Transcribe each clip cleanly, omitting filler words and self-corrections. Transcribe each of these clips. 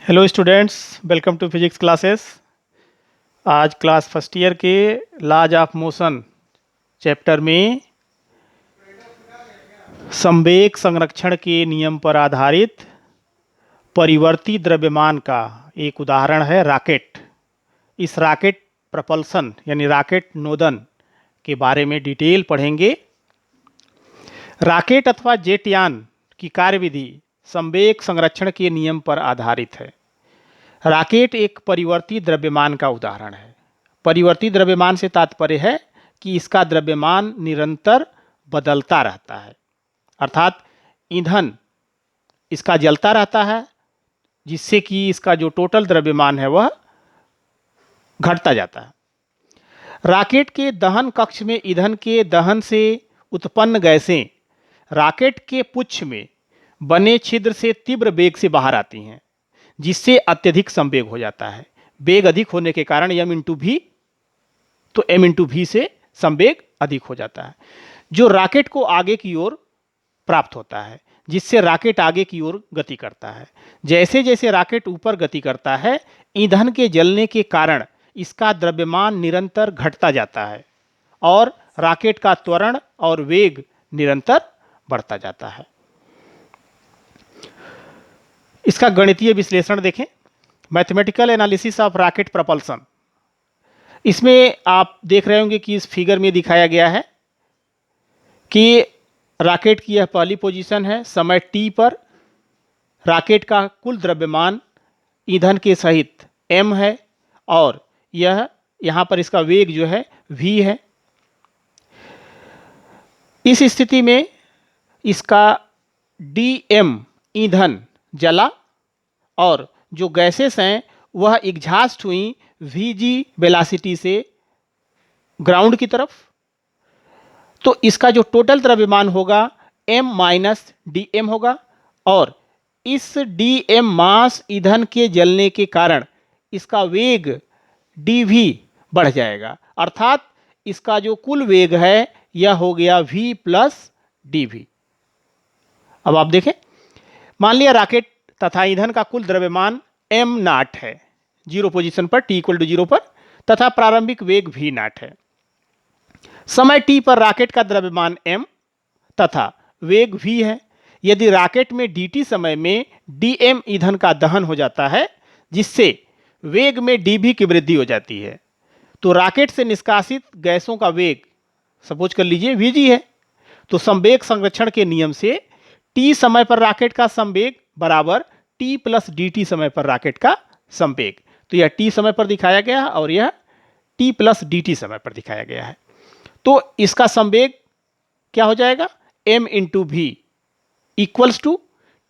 Hello students, welcome to physics classes. आज class first year के laws of motion chapter में संवेग संरक्षण के नियम पर आधारित परिवर्ती द्रव्यमान का एक उदाहरण है रॉकेट। इस रॉकेट प्रपल्सन यानी रॉकेट नोदन के बारे में डिटेल पढ़ेंगे। रॉकेट अथवा जेटयान की कार्यविधि संवेग संरक्षण के नियम पर आधारित है। रॉकेट एक परिवर्ती द्रव्यमान का उदाहरण है। परिवर्ती द्रव्यमान से तात्पर्य है कि इसका द्रव्यमान निरंतर बदलता रहता है, अर्थात ईंधन इसका जलता रहता है, जिससे कि इसका जो टोटल द्रव्यमान है वह घटता जाता है। रॉकेट के दहन कक्ष में ईंधन के दहन से उत्पन्न गैसें रॉकेट के पुच्छ में बने छिद्र से तीव्र वेग से बाहर आती हैं, जिससे अत्यधिक संवेग हो जाता है। वेग अधिक होने के कारण m इंटू भी, तो m इंटू भी से संवेग अधिक हो जाता है, जो रॉकेट को आगे की ओर प्राप्त होता है, जिससे रॉकेट आगे की ओर गति करता है। जैसे जैसे रॉकेट ऊपर गति करता है, ईंधन के जलने के कारण इसका द्रव्यमान निरंतर घटता जाता है और रॉकेट का त्वरण और वेग निरंतर बढ़ता जाता है। इसका गणितीय विश्लेषण देखें। Mathematical analysis of rocket propulsion. इसमें आप देख रहे होंगे कि इस फिगर में दिखाया गया है कि रॉकेट की यह पहली पोजीशन है। समय t पर रॉकेट का कुल द्रव्यमान ईंधन के सहित m है और यह यहाँ पर इसका वेग जो है v है। इस स्थिति में इसका dm ईंधन जला और जो गैसेस हैं वह एग्जॉस्ट हुई vg वेलोसिटी से ग्राउंड की तरफ। तो इसका जो टोटल द्रव्यमान होगा m माइनस dm होगा और इस dm मास ईंधन के जलने के कारण इसका वेग dv बढ़ जाएगा, अर्थात इसका जो कुल वेग है यह हो गया v प्लस dv। अब आप देखें, मान लिया रॉकेट तथा ईंधन का कुल द्रव्यमान m नॉट है, जीरो पोजीशन पर t इक्वल टू 0 पर, तथा प्रारंभिक वेग v नॉट है। समय t पर रॉकेट का द्रव्यमान m तथा वेग v है। यदि रॉकेट में dt समय में dm ईंधन का दहन हो जाता है, जिससे वेग में dv की वृद्धि हो जाती है, तो रॉकेट से निष्कासित गैसों का वेग सपोज कर लीजिए vg है। तो संवेग संरक्षण के नियम से t समय पर रॉकेट का संवेग बराबर t प्लस dt समय पर रॉकेट का संवेग। तो यह t समय पर दिखाया गया है और यह t प्लस dt समय पर दिखाया गया है। तो इसका संवेग क्या हो जाएगा, m इंटू भी equals to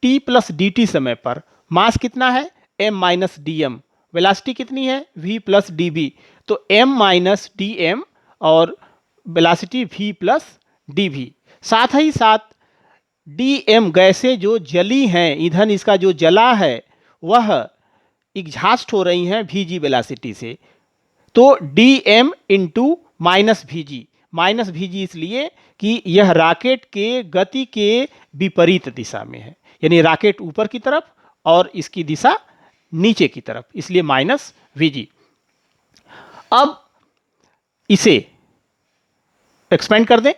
t plus dt समय पर मास कितना है m माइनस dm, वेलोसिटी कितनी है v प्लस dv। तो m माइनस dm और वेलोसिटी v प्लस dv। साथ ही साथ dm गैसें जो जली हैं, ईंधन इसका जो जला है वह एग्जॉस्ट हो रही हैं vg वेलोसिटी से। तो dm इंटू माइनस vg इसलिए कि यह रॉकेट के गति के विपरीत दिशा में है, यानी रॉकेट ऊपर की तरफ और इसकी दिशा नीचे की तरफ, इसलिए माइनस vg। अब इसे एक्सपेंड कर दें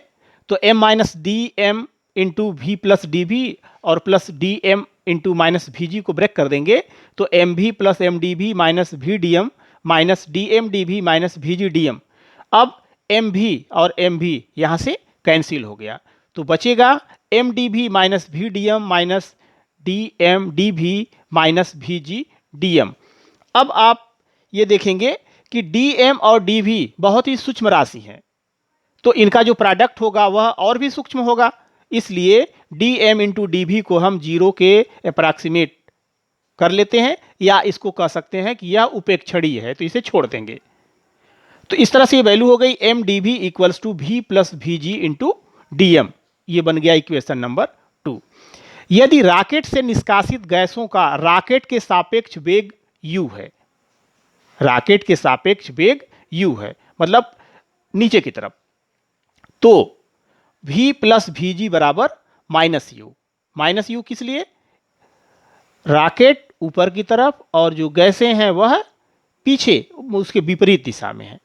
तो m minus dm into V plus dv और plus dm into minus vg को ब्रेक कर देंगे तो mv plus mdv minus vdm minus dm dv minus vg dm। अब mv और mv यहाँ से कैंसिल हो गया, तो बचेगा mdv minus vdm minus dm dv minus vg dm। अब आप ये देखेंगे कि dm और dv बहुत ही सूक्ष्म राशि है, तो इनका जो प्रोडक्ट होगा वह और भी सूक्ष्म होगा, इसलिए dm इंटू dv को हम 0 के अप्रॉक्सीमेट कर लेते हैं, या इसको कह सकते हैं कि यह उपेक्षणीय है, तो इसे छोड़ देंगे। तो इस तरह से ये वैल्यू हो गई m dv equals to v plus vg into dm। ये बन गया इक्वेशन नंबर 2। यदि रॉकेट से निष्कासित गैसों का रॉकेट के सापेक्ष वेग u है, रॉकेट के सापेक्ष वेग u है मतलब नीचे की तरफ, तो v प्लस vg बराबर माइनस यू। माइनस यू किस लिए, रॉकेट ऊपर की तरफ और जो गैसें हैं वह पीछे उसके विपरीत दिशा में है।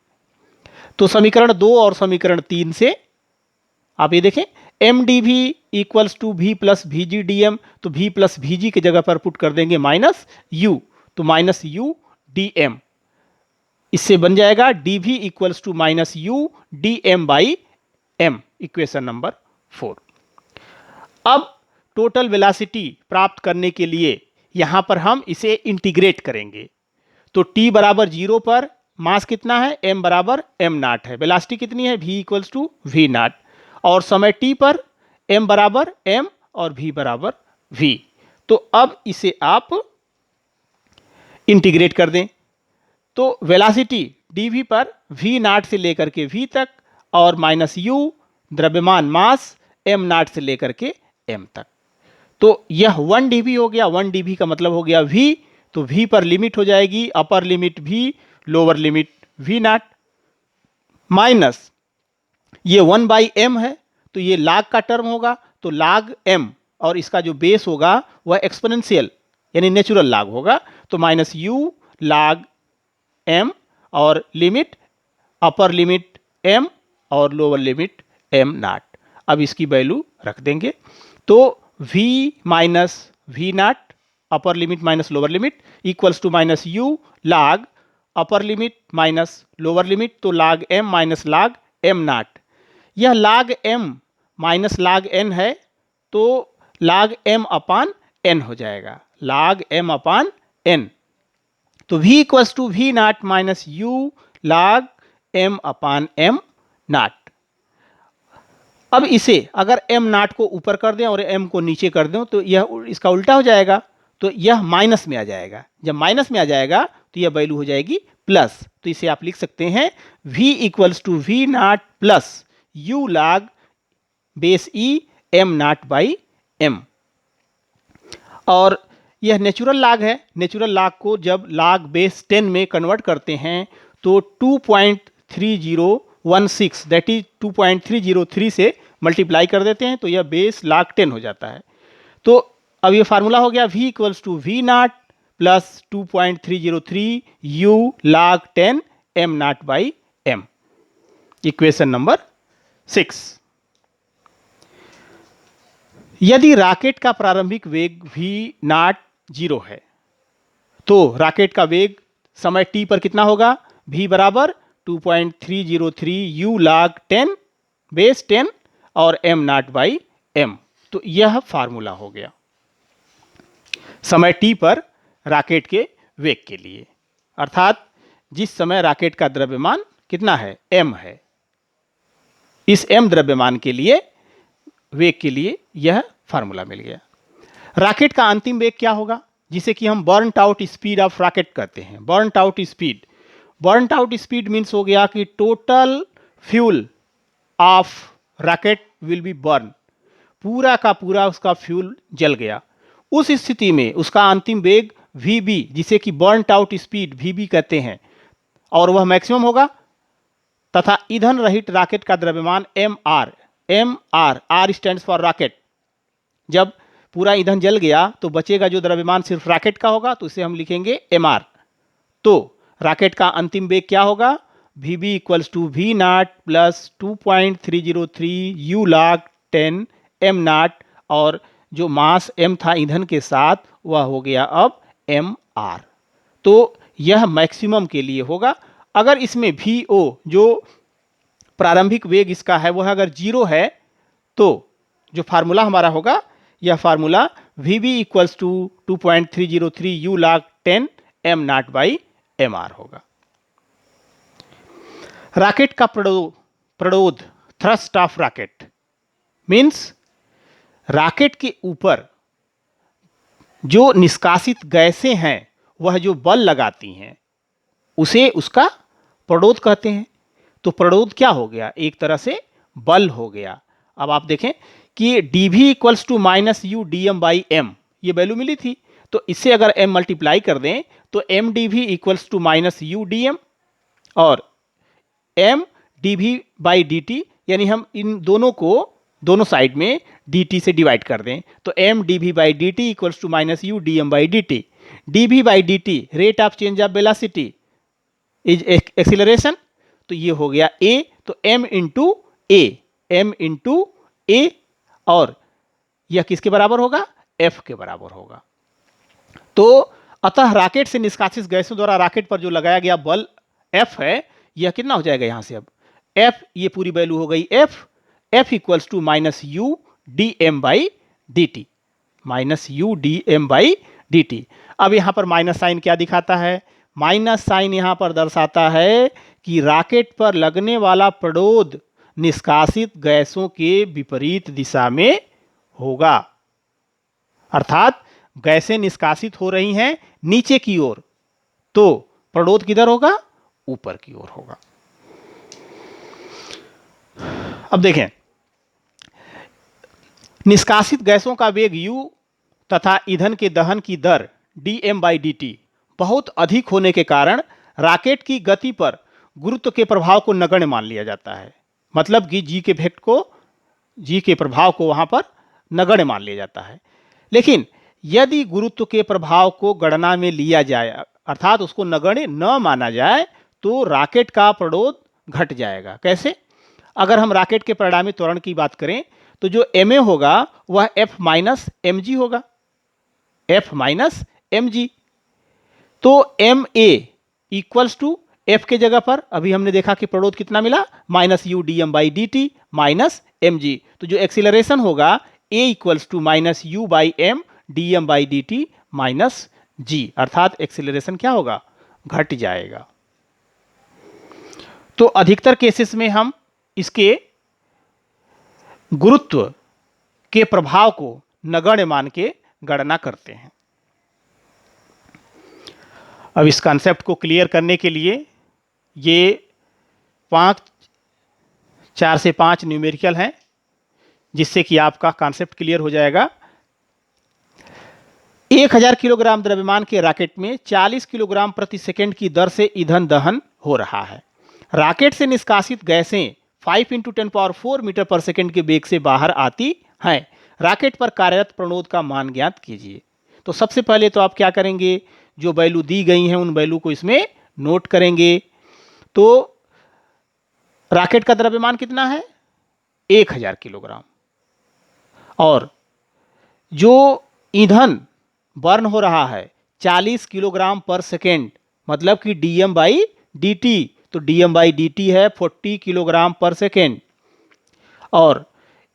तो समीकरण 2 और समीकरण 3 से आप ये देखें M D V equals to V plus V G D M, तो वी प्लस वी जी की जगह पर पुट कर देंगे माइनस यू, तो माइनस यू डी एम, इससे बन जाएगा D V equals to minus U D M by M, equation number 4। अब टोटल वेलोसिटी प्राप्त करने के लिए यहां पर हम इसे इंटीग्रेट करेंगे। तो t बराबर 0 पर मास कितना है, m बराबर m नाट है, वेलोसिटी कितनी है, v इक्वल्स टू v नाट, और समय t पर m बराबर m और v बराबर v। तो अब इसे आप इंटीग्रेट कर दें, तो वेलोसिटी dv पर v नाट से लेकर के v तक और माइनस u द्रव्यमान मास m नाट से लेकर के m तक। तो यह 1 dv हो गया, 1 dv का मतलब हो गया v, तो v पर लिमिट हो जाएगी upper limit v, lower limit v nought, minus ये 1 बाई m है, तो ये लाग का टर्म होगा, तो लाग m, और इसका जो बेस होगा वह एक्सपोनेंशियल यानी नेचुरल लाग होगा, तो माइनस u लाग m और लिमिट अपर लिमिट m और लोअर लिमिट m नाट। अब इसकी वैल्यू रख देंगे, तो v minus v nought upper limit minus lower limit equals to minus u log upper limit minus lower limit, तो log m minus log m nought. यह log m minus लाग n है, तो लाग m अपान n हो जाएगा, log m upon n, तो v equals to v nought minus u log m upon m nought. अब इसे अगर m नाट को ऊपर कर दें और m को नीचे कर दें तो यह इसका उल्टा हो जाएगा, तो यह माइनस में आ जाएगा, जब माइनस में आ जाएगा तो यह वैल्यू हो जाएगी प्लस, तो इसे आप लिख सकते हैं v equals to v nought plus u log base e m nought by m। और यह नेचुरल लाग है, नेचुरल लाग को जब लाग बेस 10 में कन्वर्ट करते हैं तो 2.3016 दैट इज 2.303 से मल्टीप्लाई कर देते हैं, तो यह बेस लाग 10 हो जाता है। तो अब ये फार्मूला हो गया v equals to v nought plus 2.303 u log 10 m nought by m, equation number 6। यदि रॉकेट का प्रारंभिक वेग v नाट 0 है तो रॉकेट का वेग समय t पर कितना होगा, v बराबर 2.303 u लाग 10 बेस 10 और m नाट बाई m। तो यह फार्मूला हो गया समय t पर रॉकेट के वेग के लिए, अर्थात जिस समय रॉकेट का द्रव्यमान कितना है, m है, इस m द्रव्यमान के लिए वेग के लिए यह फार्मूला मिल गया। रॉकेट का अंतिम वेग क्या होगा, जिसे कि हम burnt out speed of rocket कहते हैं। Burnt out speed, burnt out speed means हो गया कि total fuel of rocket will be burn, पूरा का पूरा उसका फ्यूल जल गया, उस स्थिति में उसका अंतिम वेग vb, जिसे कि बर्नट आउट स्पीड vb कहते हैं, और वह मैक्सिमम होगा, तथा ईंधन रहित रॉकेट का द्रव्यमान mr, r stands for rocket, जब पूरा ईंधन जल गया तो बचेगा जो द्रव्यमान सिर्फ रॉकेट का होगा, तो इसे हम लिखेंगे mr। तो रॉकेट का अंतिम वेग क्या होगा, vb equals to v nought plus 2.303 u log 10 m नाट, और जो मास m था ईंधन के साथ वह हो गया अब mr। तो यह मैक्सिमम के लिए होगा। अगर इसमें vo जो प्रारंभिक वेग इसका है वह अगर 0 है तो जो फार्मूला हमारा होगा, यह formula vb equals to 2.303 u log 10 m nought by mr होगा। रॉकेट का प्रणोद, thrust of rocket means rocket के ऊपर जो निष्कासित गैसें हैं वह जो बल लगाती हैं उसे उसका प्रणोद कहते हैं। तो प्रणोद क्या हो गया, एक तरह से बल हो गया। अब आप देखें कि dv equals to minus U D M by M, ये वैल्यू मिली थी, तो इससे अगर m मल्टीप्लाई कर दें तो m dv equals to minus U D M और m dv बाई dt, यानी हम इन दोनों को दोनों साइड में dt से डिवाइड कर दें तो m dv by dt equals to minus U D M by dt। dv by dt rate of change of velocity is acceleration, तो ये हो गया a, तो m इंटू ए, और यह किसके बराबर होगा, f के बराबर होगा। तो अतः रॉकेट से निष्कासित गैसों द्वारा रॉकेट पर जो लगाया गया बल F है, यह कितना हो जाएगा यहां से, अब F ये पूरी वैल्यू हो गई F equals to minus U D M by D T, minus U D M by D T. अब यहां पर माइनस साइन क्या दिखाता है, माइनस साइन यहां पर दर्शाता है कि रॉकेट पर लगने वाला प्रतिरोध निष्कासित गैसों के विपरीत दिशा में होगा, अर्थात गैसें निष्कासित हो रही हैं नीचे की ओर, तो प्रतिरोध किधर होगा, ऊपर की ओर होगा। अब देखें, निष्कासित गैसों का वेग u तथा ईंधन के दहन की दर dm बाई dt बहुत अधिक होने के कारण रॉकेट की गति पर गुरुत्व के प्रभाव को नगण्य मान लिया जाता है। मतलब कि जी के प्रभाव को वहां पर नगण्य मान लिया जाता है। लेकिन यदि गुरुत्व के प्रभाव को गणना में लिया जाए, अर्थात उसको नगण्य न माना जाए, तो रॉकेट का प्रतिरोध घट जाएगा। कैसे, अगर हम रॉकेट के परिणामी त्वरण की बात करें तो जो ma होगा वह F माइनस mg होगा, F माइनस mg। तो ma इक्वल्स टू F के जगह पर अभी हमने देखा कि प्रतिरोध कितना मिला, minus U D M by D T minus mg। तो जो एक्सीलरेशन होगा a equals to minus U by M D M by D T minus G, अर्थात एक्सीलरेशन क्या होगा, घट जाएगा। तो अधिकतर केसेस में हम इसके गुरुत्व के प्रभाव को नगण्य मान के गणना करते हैं। अब इस कॉन्सेप्ट को क्लियर करने के लिए ये 4 से 5 न्यूमेरिकल हैं, जिससे कि आपका कॉन्सेप्ट क्लियर हो जाएगा। 1000 किलोग्राम द्रव्यमान के रॉकेट में 40 किलोग्राम प्रति सेकंड की दर से ईंधन दहन हो रहा है। रॉकेट से निष्कासित गैसें 5 × 10⁴ मीटर पर सेकंड के वेग से बाहर आती हैं। रॉकेट पर कार्यरत प्रतिरोध का मान ज्ञात कीजिए। तो सबसे पहले तो आप क्या करेंगे, जो वैल्यू दी गई हैं उन वैल्यू को इसमें नोट करेंगे। तो रॉकेट का द्रव्यमान कितना है, 1000 किलोग्राम, और जो ईंधन बर्न हो रहा है 40 किलोग्राम पर सेकेंड, मतलब कि dm बाई dt, तो dm बाई dt है 40 किलोग्राम पर सेकेंड। और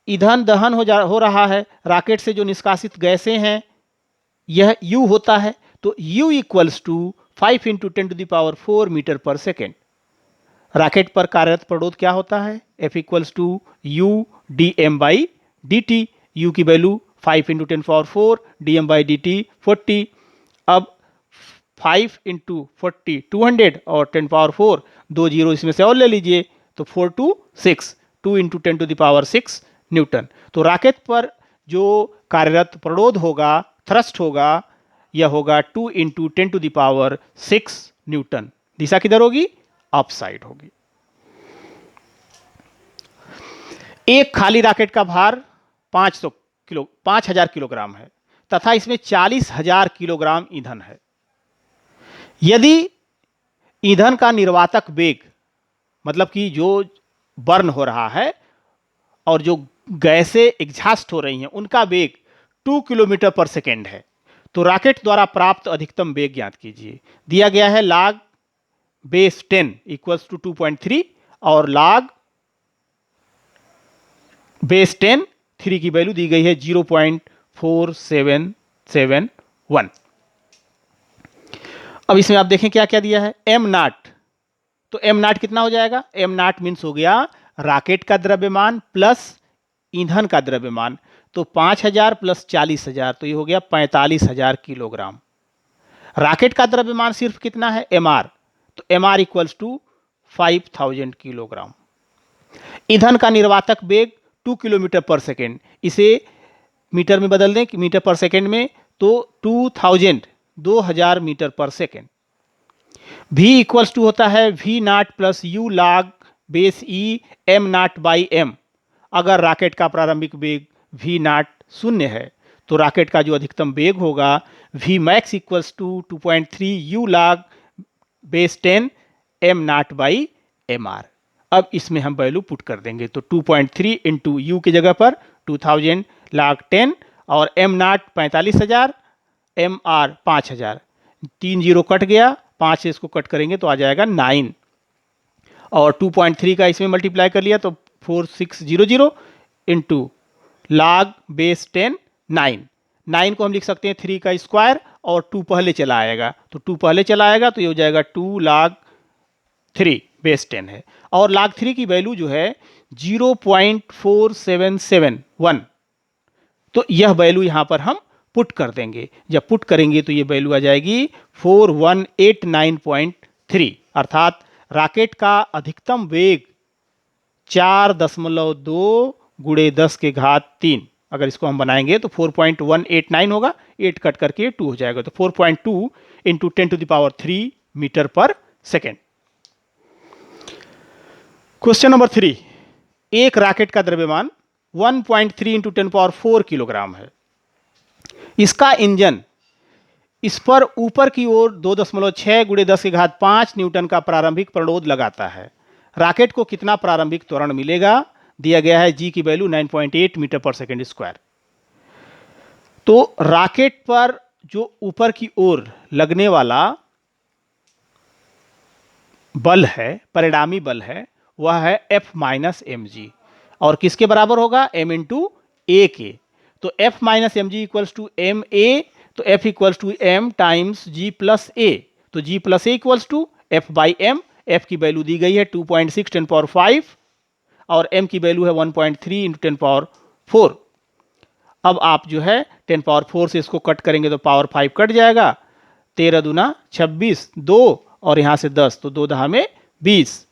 ईंधन दहन हो रहा है, रॉकेट से जो निष्कासित गैसें हैं यह u होता है, तो u equals to 5 × 10⁴ metre per second. Rocket पर कार्यरत प्रतिरोध क्या होता है, F equals to u dm by dt, u की वैल्यू 5 × 10⁴, dm बाई dt 40। अब 5 × 40 200 और 10⁴ 2 जीरो इसमें से और ले लीजिए, तो 4 2 6, 2 × 10⁶ न्यूटन। तो रॉकेट पर जो कार्यरत प्रतिरोध होगा, थ्रस्ट होगा, यह होगा 2 × 10⁶ न्यूटन। दिशा किधर होगी, अपसाइड होगी। एक खाली रॉकेट का भार 5000 किलोग्राम है तथा इसमें 40,000 किलोग्राम ईंधन है। यदि ईंधन का निर्वातक वेग, मतलब कि जो बर्न हो रहा है और जो गैसें एग्जॉस्ट हो रही हैं, उनका वेग 2 किलोमीटर पर सेकेंड है, तो रॉकेट द्वारा प्राप्त अधिकतम वेग ज्ञात कीजिए। दिया गया है log बेस 10 इक्वल्स टू 2.3 और log बेस 10 3 की वैल्यू दी गई है 0.4771। अब इसमें आप देखें क्या क्या दिया है, m0, तो m0 कितना हो जाएगा, m0 मीन्स हो गया रॉकेट का द्रव्यमान प्लस ईंधन का द्रव्यमान, तो 5000 प्लस 40,000, तो ये हो गया 45,000 किलोग्राम। रॉकेट का द्रव्यमान सिर्फ कितना है, mr, तो mr इक्वल्स टू 5000 किलोग्राम। ईंधन का निर्वातक वेग 2 किलोमीटर पर सेकेंड, इसे मीटर में बदल दें कि मीटर पर सेकेंड में, तो 2000 metre per second. v equals to होता है v0 plus u log base e m0 by m। अगर रॉकेट का प्रारंभिक वेग v0 0 है तो रॉकेट का जो अधिकतम वेग होगा V max equals to 2.3 U log base 10 M nought by M R. अब इसमें हम वैल्यू पुट कर देंगे, तो 2.3 इंटू यू की जगह पर 2000 log 10 और M nought 45,000, M R 5,000, 3 zero cut गया, 5 से इसको कट करेंगे तो आ जाएगा 9 और 2.3 का इसमें मल्टीप्लाई कर लिया तो 4600 इंटू log बेस 10 9। 9 को हम लिख सकते हैं 3 का स्क्वायर और 2 पहले चला आएगा, तो 2 पहले चला आएगा तो ये हो जाएगा 2 log 3 बेस 10 है। और log 3 की वैल्यू जो है 0.4771, तो यह वैल्यू यहां पर हम पुट कर देंगे। जब पुट करेंगे तो ये वैल्यू आ जाएगी 4189.3, अर्थात रॉकेट का अधिकतम वेग 4.2 गुणे 10 के घात 3, अगर इसको हम बनाएंगे तो 4.189 होगा, 8 कट करके 2 हो जाएगा, तो 4.2 into 10⁻³ metre per second. Question number 3, एक रॉकेट का द्रव्यमान 1.3 इंटू 10⁴ किलोग्राम है। इसका इंजन इस पर ऊपर की ओर 2.6 गुणे 10 के घात 5 न्यूटन का प्रारंभिक प्रणोद लगाता है। रॉकेट को कितना प्रारंभिक त्वरण मिलेगा? दिया गया है जी की value 9.8 metre per second square. तो रॉकेट पर जो ऊपर की ओर लगने वाला बल है, परिणामी बल है, वह है F माइनस एम जी, और किसके बराबर होगा? m इंटू ए के। तो F minus M G equals to M A, तो F equals to M times G plus A, तो G plus A equals to F by M. F की value दी गई है 2.6 10⁵ और m की वैल्यू है 1.3 इंटू 10⁴। अब आप जो है 10⁴ से इसको कट करेंगे तो पावर 5 कट जाएगा, 13 दूना 26, 2 और यहां से 10, तो 2 दहा में 20।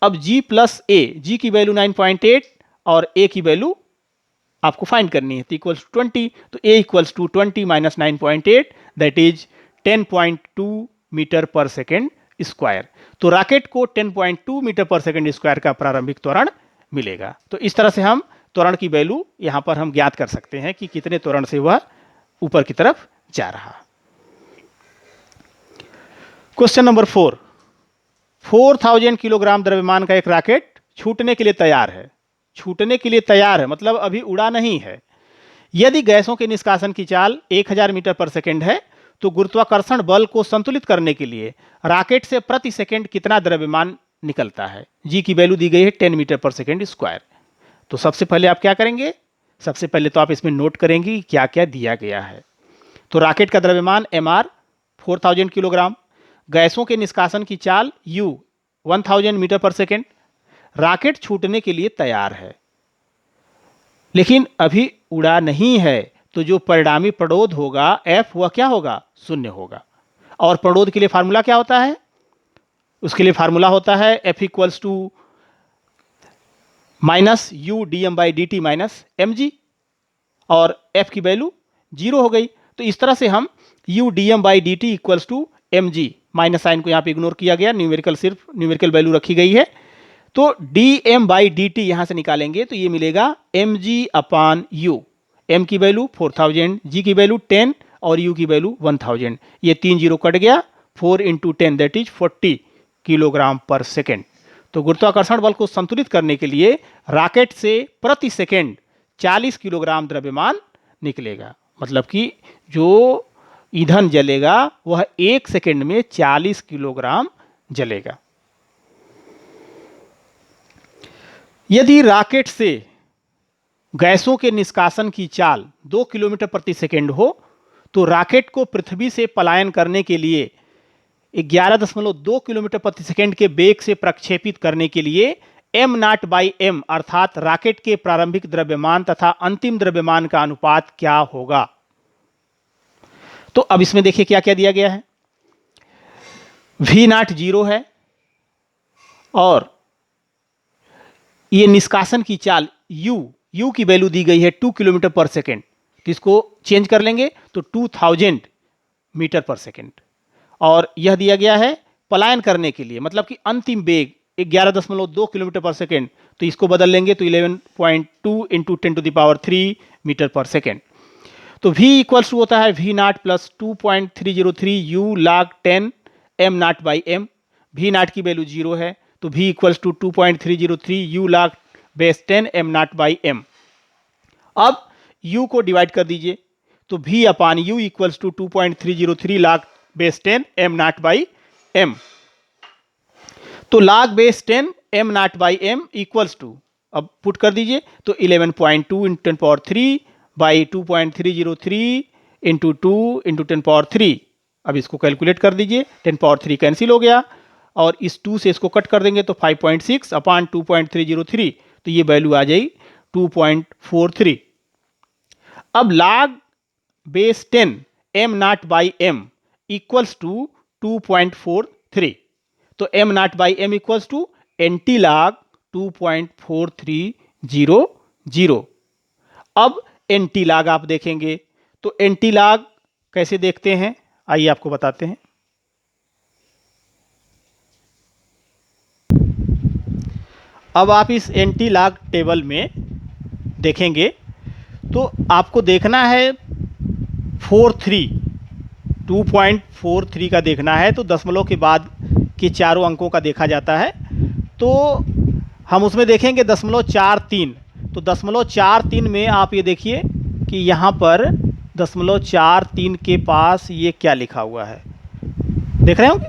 अब g प्लस ए, जी की वैल्यू 9.8 और a की वैल्यू आपको फाइंड करनी है, तो इक्वल्स टू 20, तो a equals to 20 minus 9.8 that is 10.2 metre per second square. तो रॉकेट को 10.2 मीटर पर सेकेंड स्क्वायर का प्रारंभिक त्वरण मिलेगा। तो इस तरह से हम त्वरण की वैल्यू यहां पर हम ज्ञात कर सकते हैं कि कितने त्वरण से वह ऊपर की तरफ जा रहा। क्वेश्चन नंबर 4, 4000 किलोग्राम द्रव्यमान का एक रॉकेट छूटने के लिए तैयार है। छूटने के लिए तैयार है मतलब अभी उड़ा नहीं है। यदि गैसों के निष्कासन की चाल 1000 मीटर पर सेकेंड है तो गुरुत्वाकर्षण बल को संतुलित करने के लिए रॉकेट से प्रति सेकेंड कितना द्रव्यमान निकलता है? जी की वैल्यू दी गई है 10 मीटर पर सेकेंड स्क्वायर। तो सबसे पहले आप क्या करेंगे? सबसे पहले तो आप इसमें नोट करेंगे कि क्या क्या दिया गया है। तो रॉकेट का द्रव्यमान mr 4000 किलोग्राम, गैसों के निष्कासन की चाल u 1000 metre per second. Rocket छूटने के लिए तैयार है लेकिन अभी उड़ा नहीं है, तो जो परिणामी प्रणोद होगा F वह क्या होगा? 0 होगा। और प्रणोद के लिए फार्मूला क्या होता है? उसके लिए फार्मूला होता है F equals to minus U D M by D T minus M G, और F की वैल्यू 0 हो गई। तो इस तरह से हम U D M by D T equals to M G, minus sign को यहाँ पे इग्नोर किया गया, न्यूमेरिकल सिर्फ न्यूमेरिकल वैल्यू रखी गई है। तो D M by D T यहां से निकालेंगे तो ये मिलेगा M G upon U. M की वैल्यू 4000, जी की वैल्यू 10 और यू की वैल्यू 1000। ये 3 जीरो कट गया, 4 इंटू 10 दैट इज 40 किलोग्राम पर सेकेंड। तो गुरुत्वाकर्षण बल को संतुलित करने के लिए रॉकेट से प्रति सेकेंड 40 किलोग्राम द्रव्यमान निकलेगा, मतलब कि जो ईंधन जलेगा वह 1 सेकेंड में 40 किलोग्राम जलेगा। यदि रॉकेट से गैसों के निष्कासन की चाल 2 किलोमीटर प्रति सेकेंड हो तो रॉकेट को पृथ्वी से पलायन करने के लिए 11.2 किलोमीटर प्रति सेकेंड के वेग से प्रक्षेपित करने के लिए m नॉट बाई m अर्थात रॉकेट के प्रारंभिक द्रव्यमान तथा अंतिम द्रव्यमान का अनुपात क्या होगा? तो अब इसमें देखिए क्या क्या दिया गया है। v नॉट 0 है और ये निष्कासन की चाल u की वैल्यू दी गई है 2 किलोमीटर पर सेकेंड, तो इसको चेंज कर लेंगे तो 2000 मीटर पर सेकेंड। और यह दिया गया है पलायन करने के लिए, मतलब कि अंतिम वेग 11.2 किलोमीटर पर सेकेंड, तो इसको बदल लेंगे तो 11.2 इंटू 10⁻³ मीटर पर सेकेंड। तो v इक्वल्स टू होता है v nought plus 2.303 u log 10 m nought by m। v nought की वैल्यू 0 है तो v equals to 2.303 u log base 10 m nought by m। अब u को डिवाइड कर दीजिए तो v upon u equals to 2.303 log base 10 m nought by m। तो log base 10 m nought by m equals to, अब put कर दीजिए तो 11.2 into 10 power 3 by 2.303 into 2 into 10 power 3। अब इसको कैलकुलेट कर दीजिए, 10 पावर 3 कैंसिल हो गया और इस 2 से इसको कट कर देंगे तो 5.6 अपान 2.303, तो ये वैल्यू आ जाएगी 2.43। अब log base 10 m nought by m equals to 2.43, तो m nought by m equals to anti log 2.4300। अब एंटी log आप देखेंगे तो एंटी log कैसे देखते हैं, आइए आपको बताते हैं। अब आप इस एंटी log टेबल में देखेंगे तो आपको देखना है 2.43 का देखना है, तो दशमलव के बाद के चारों अंकों का देखा जाता है। तो हम उसमें देखेंगे 0.43, तो 0.43 में आप ये देखिए कि यहाँ पर 0.43 के पास ये क्या लिखा हुआ है, देख रहे होंगे,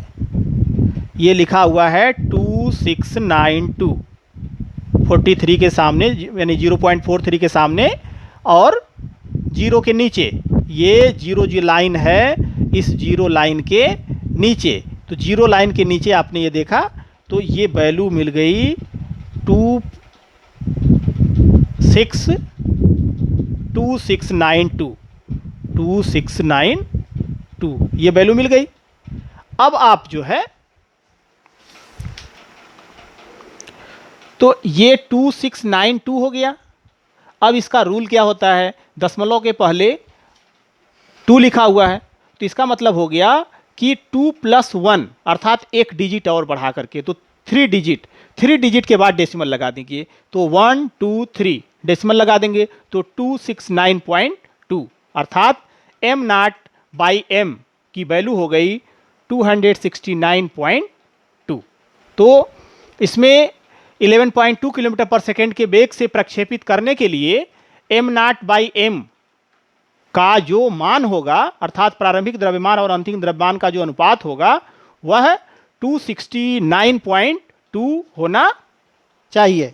ये लिखा हुआ है 2692, 43 के सामने यानी 0.43 के सामने और 0 के नीचे, ये जीरो जो लाइन है इस जीरो लाइन के नीचे, तो जीरो लाइन के नीचे आपने ये देखा तो ये वैल्यू मिल गई 2692, ये वैल्यू मिल गई। अब आप जो है तो ये 2692 हो गया। अब इसका रूल क्या होता है, दशमलव के पहले 2 लिखा हुआ है तो इसका मतलब हो गया कि 2 + 1 अर्थात एक डिजिट और बढ़ा करके, तो 3 डिजिट के बाद डेसिमल लगा देंगे तो 1 2 3 डेसिमल लगा देंगे तो 269.2 अर्थात m नॉट बाई m की वैल्यू हो गई 269.2। तो इसमें 11.2 किलोमीटर पर सेकेंड के वेग से प्रक्षेपित करने के लिए m नॉट बाई m का जो मान होगा अर्थात प्रारंभिक द्रव्यमान और अंतिम द्रव्यमान का जो अनुपात होगा वह 269.2 होना चाहिए।